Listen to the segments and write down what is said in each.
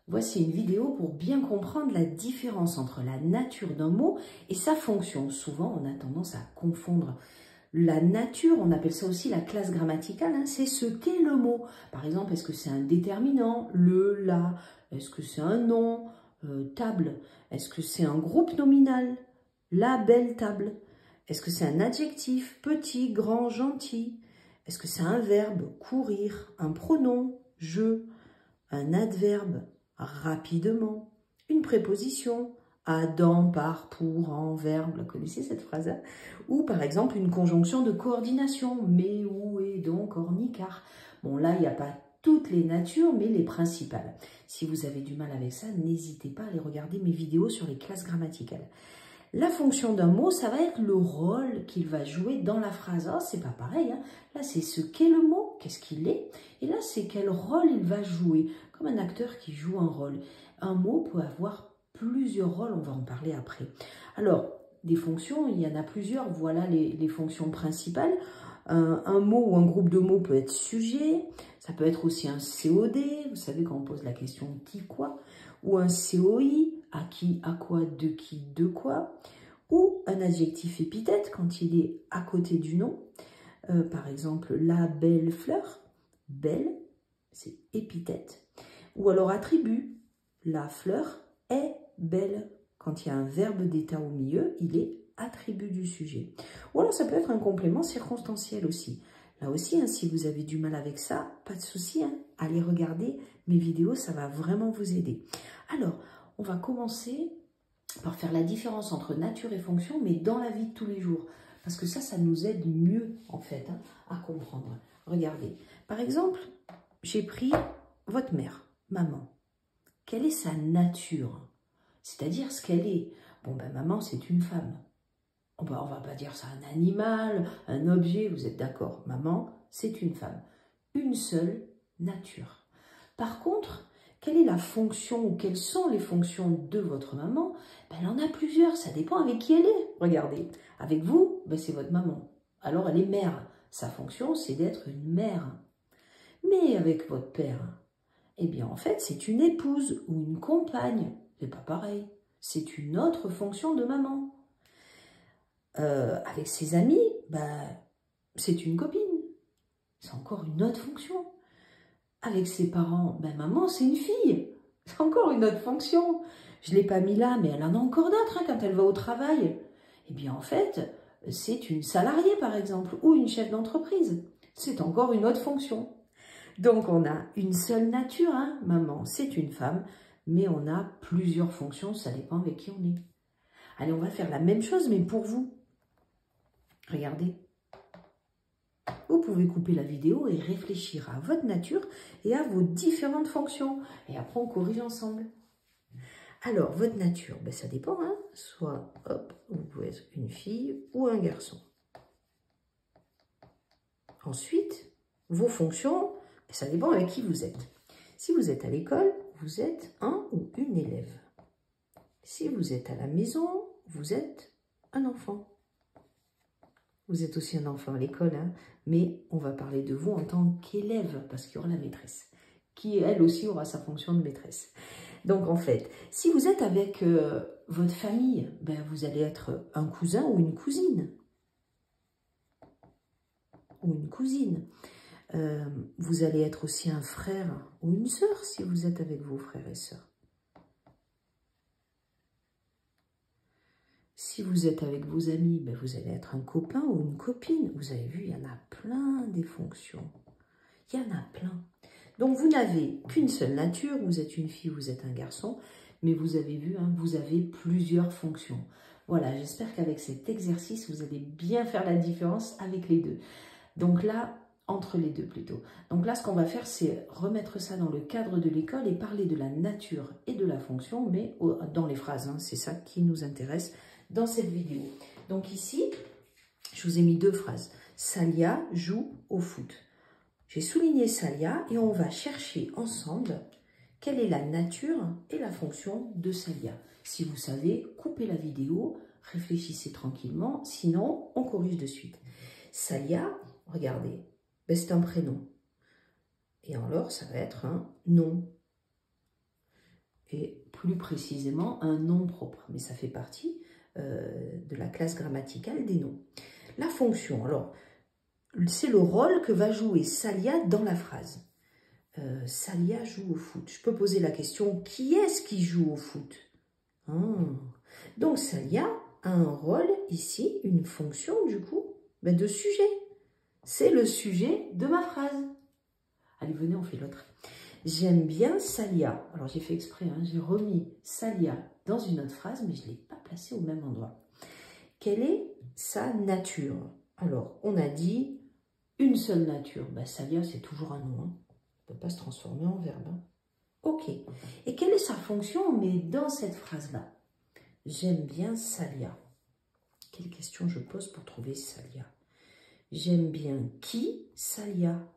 Voici une vidéo pour bien comprendre la différence entre la nature d'un mot et sa fonction. Souvent, on a tendance à confondre. La nature, on appelle ça aussi la classe grammaticale, hein, c'est ce qu'est le mot. Par exemple, est-ce que c'est un déterminant, le, la? Est-ce que c'est un nom, table? Est-ce que c'est un groupe nominal, la belle table? Est-ce que c'est un adjectif, petit, grand, gentil? Est-ce que c'est un verbe, courir, un pronom, je, un adverbe, rapidement, une préposition, à, dans, par, pour, en, verbe, vous la connaissez cette phrase, hein? Ou par exemple une conjonction de coordination, mais, ou, et, donc, or, ni, car. Bon, là, il n'y a pas toutes les natures, mais les principales. Si vous avez du mal avec ça, n'hésitez pas à aller regarder mes vidéos sur les classes grammaticales. La fonction d'un mot, ça va être le rôle qu'il va jouer dans la phrase. Oh, c'est pas pareil, hein. Là, c'est ce qu'est le mot, qu'est-ce qu'il est. Et là, c'est quel rôle il va jouer, comme un acteur qui joue un rôle. Un mot peut avoir plusieurs rôles, on va en parler après. Alors, des fonctions, il y en a plusieurs. Voilà les fonctions principales. Un mot ou un groupe de mots peut être sujet. Ça peut être aussi un COD. Vous savez, quand on pose la question qui, quoi. Ou un COI, à qui, à quoi, de quoi. Ou un adjectif épithète quand il est à côté du nom. Par exemple, la belle fleur. Belle, c'est épithète. Ou alors attribut. La fleur est belle. Quand il y a un verbe d'état au milieu, il est attribut du sujet. Ou alors ça peut être un complément circonstanciel aussi. Là aussi, hein, si vous avez du mal avec ça, pas de souci, hein, allez regarder mes vidéos, ça va vraiment vous aider. Alors, on va commencer par faire la différence entre nature et fonction, mais dans la vie de tous les jours. Parce que ça nous aide mieux, en fait, hein, à comprendre. Regardez, par exemple, j'ai pris votre mère, maman. Quelle est sa nature? C'est-à-dire ce qu'elle est. Bon, ben maman, c'est une femme. On va pas dire ça un animal, un objet, vous êtes d'accord. Maman, c'est une femme. Une seule nature. Par contre, quelle est la fonction ou quelles sont les fonctions de votre maman? Ben, elle en a plusieurs, ça dépend avec qui elle est. Regardez, avec vous, ben, c'est votre maman. Alors elle est mère. Sa fonction, c'est d'être une mère. Mais avec votre père, eh bien en fait, c'est une épouse ou une compagne. C'est pas pareil. C'est une autre fonction de maman. Avec ses amis, ben, c'est une copine. C'est encore une autre fonction. Avec ses parents, ben maman, c'est une fille. C'est encore une autre fonction. Je ne l'ai pas mis là, mais elle en a encore d'autres hein, quand elle va au travail. Eh bien, en fait, c'est une salariée, par exemple, ou une chef d'entreprise. C'est encore une autre fonction. Donc, on a une seule nature, hein. Maman, c'est une femme, mais on a plusieurs fonctions, ça dépend avec qui on est. Allez, on va faire la même chose, mais pour vous. Regardez. Vous pouvez couper la vidéo et réfléchir à votre nature et à vos différentes fonctions. Et après, on corrige ensemble. Alors, votre nature, ben, ça dépend. Hein. Soit, hop, vous pouvez être une fille ou un garçon. Ensuite, vos fonctions, ben, ça dépend avec qui vous êtes. Si vous êtes à l'école, vous êtes un ou une élève. Si vous êtes à la maison, vous êtes un enfant. Vous êtes aussi un enfant à l'école, hein, mais on va parler de vous en tant qu'élève, parce qu'il y aura la maîtresse, qui elle aussi aura sa fonction de maîtresse. Donc en fait, si vous êtes avec votre famille, ben, vous allez être un cousin ou une cousine. Ou une cousine. Vous allez être aussi un frère ou une sœur si vous êtes avec vos frères et sœurs. Si vous êtes avec vos amis, ben vous allez être un copain ou une copine. Vous avez vu, il y en a plein des fonctions. Il y en a plein. Donc, vous n'avez qu'une seule nature. Vous êtes une fille, vous êtes un garçon. Mais vous avez vu, hein, vous avez plusieurs fonctions. Voilà, j'espère qu'avec cet exercice, vous allez bien faire la différence avec les deux. Donc là, entre les deux plutôt. Donc là, ce qu'on va faire, c'est remettre ça dans le cadre de l'école et parler de la nature et de la fonction, mais dans les phrases. Hein, c'est ça qui nous intéresse dans cette vidéo. Donc ici, je vous ai mis deux phrases. Salia joue au foot. J'ai souligné Salia et on va chercher ensemble quelle est la nature et la fonction de Salia. Si vous savez, coupez la vidéo, réfléchissez tranquillement, sinon on corrige de suite. Salia, regardez, ben c'est un prénom. Et alors, ça va être un nom. et plus précisément un nom propre. Mais ça fait partie de la classe grammaticale des noms. La fonction, alors, c'est le rôle que va jouer Salia dans la phrase. Salia joue au foot. Je peux poser la question, qui est-ce qui joue au foot? Donc, Salia a un rôle ici, une fonction du coup, de sujet. C'est le sujet de ma phrase. Allez, venez, on fait l'autre. J'aime bien Salia. Alors, j'ai fait exprès, hein, j'ai remis Salia dans une autre phrase, mais je ne l'ai pas placée au même endroit. Quelle est sa nature? Alors, on a dit une seule nature. Salia, c'est toujours un nom. Hein. On ne peut pas se transformer en verbe. Hein. Ok. Et quelle est sa fonction? On met dans cette phrase-là. J'aime bien Salia. Quelle question je pose pour trouver Salia? J'aime bien qui? Salia.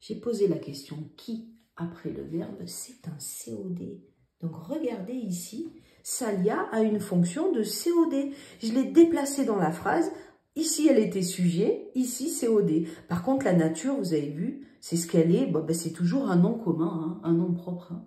J'ai posé la question qui après le verbe, c'est un COD. Donc regardez ici, Salia a une fonction de COD. Je l'ai déplacée dans la phrase. Ici, elle était sujet, ici, COD. Par contre, la nature, vous avez vu, c'est ce qu'elle est. C'est toujours un nom commun, hein, un nom propre. Hein.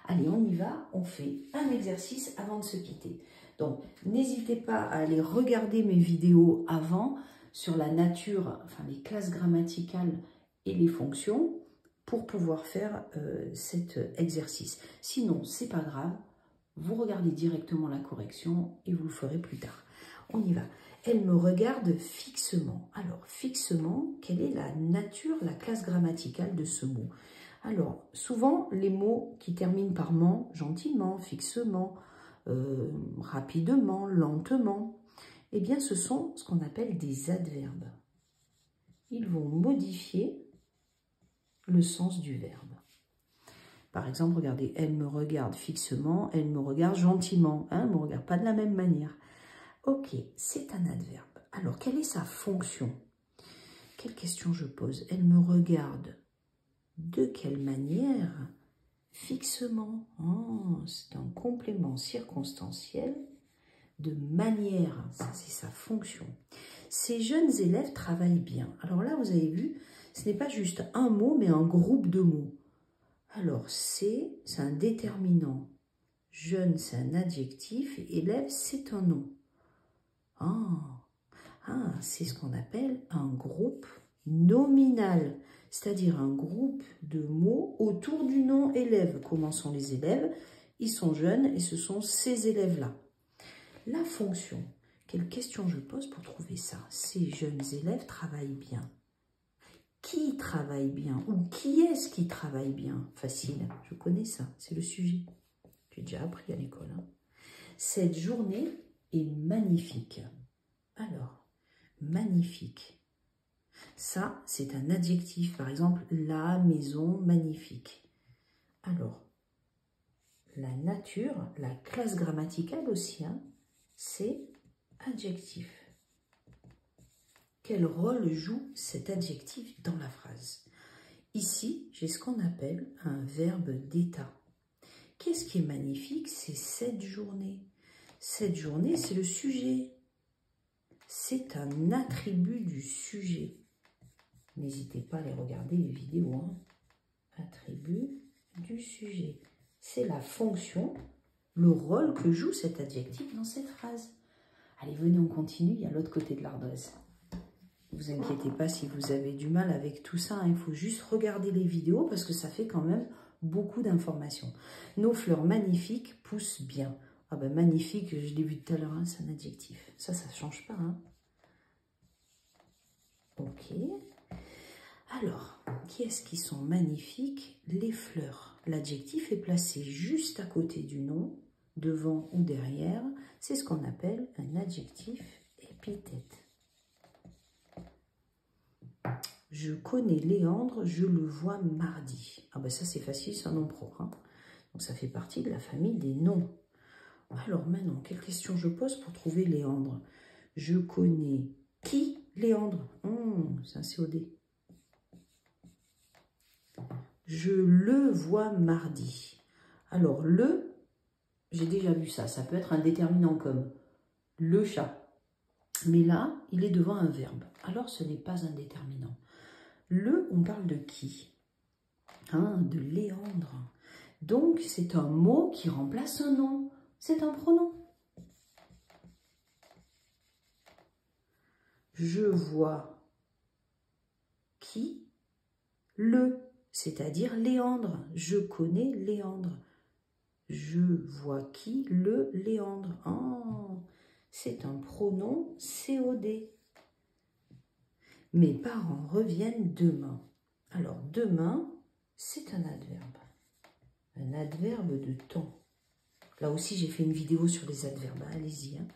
Allez, on y va, on fait un exercice avant de se quitter. Donc, n'hésitez pas à aller regarder mes vidéos avant sur la nature, enfin les classes grammaticales et les fonctions pour pouvoir faire cet exercice. Sinon, c'est pas grave, vous regardez directement la correction et vous le ferez plus tard. On y va. Elle me regarde fixement. Alors, fixement, quelle est la nature, la classe grammaticale de ce mot? Alors, souvent, les mots qui terminent par ment, gentiment, fixement, rapidement, lentement, eh bien, ce sont ce qu'on appelle des adverbes. Ils vont modifier le sens du verbe. Par exemple, regardez, elle me regarde fixement, elle me regarde gentiment. Hein, elle ne me regarde pas de la même manière. Ok, c'est un adverbe. Alors, quelle est sa fonction? Quelle question je pose? Elle me regarde. De quelle manière? Fixement. Oh, c'est un complément circonstanciel de manière. Ça, c'est sa fonction. Ces jeunes élèves travaillent bien. Alors là, vous avez vu, ce n'est pas juste un mot, mais un groupe de mots. Alors, c'est un déterminant. Jeune, c'est un adjectif. Et élève, c'est un nom. C'est ce qu'on appelle un groupe nominal, c'est-à-dire un groupe de mots autour du nom élève. Comment sont les élèves? Ils sont jeunes et ce sont ces élèves-là. La fonction, quelle question je pose pour trouver ça? Ces jeunes élèves travaillent bien. Qui travaille bien? Ou qui est-ce qui travaille bien? Facile, je connais ça, c'est le sujet. J'ai déjà appris à l'école. Hein. Cette journée est magnifique. Alors, magnifique. Ça, c'est un adjectif. Par exemple, la maison magnifique. Alors, la nature, la classe grammaticale aussi, hein, c'est adjectif. Quel rôle joue cet adjectif dans la phrase? Ici, j'ai ce qu'on appelle un verbe d'état. Qu'est-ce qui est magnifique? C'est cette journée. Cette journée, c'est le sujet. C'est un attribut du sujet. N'hésitez pas à aller regarder les vidéos. Hein. Attribut du sujet. C'est la fonction, le rôle que joue cet adjectif dans cette phrase. Allez, venez, on continue. Il y a l'autre côté de l'ardoise. Ne vous inquiétez pas si vous avez du mal avec tout ça. Hein. Il faut juste regarder les vidéos parce que ça fait quand même beaucoup d'informations. Nos fleurs magnifiques poussent bien. Ah ben magnifique, je l'ai vu tout à l'heure, hein, c'est un adjectif. Ça ne change pas. Hein. Ok. Alors, qui est-ce qui sont magnifiques? Les fleurs. L'adjectif est placé juste à côté du nom, devant ou derrière. C'est ce qu'on appelle un adjectif épithète. Je connais Léandre, je le vois mardi. Ah ben ça c'est facile, c'est un nom propre. Hein. Donc ça fait partie de la famille des noms. Alors maintenant, quelle question je pose pour trouver Léandre? Je connais qui Léandre? C'est un COD. Je le vois mardi. Alors le, j'ai déjà vu ça. Ça peut être un déterminant comme le chat. Mais là, il est devant un verbe. Alors ce n'est pas un déterminant. Le, on parle de qui? De Léandre. Donc, c'est un mot qui remplace un nom. C'est un pronom. Je vois qui? Le, c'est-à-dire Léandre. Je connais Léandre. Je vois qui? Le Léandre. Oh, c'est un pronom COD. Mes parents reviennent demain. Alors, demain, c'est un adverbe. Un adverbe de temps. Là aussi, j'ai fait une vidéo sur les adverbes. Allez-y. Hein.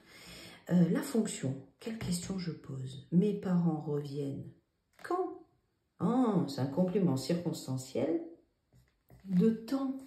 La fonction, quelle question je pose? Mes parents reviennent quand? Ah, c'est un complément circonstanciel de temps.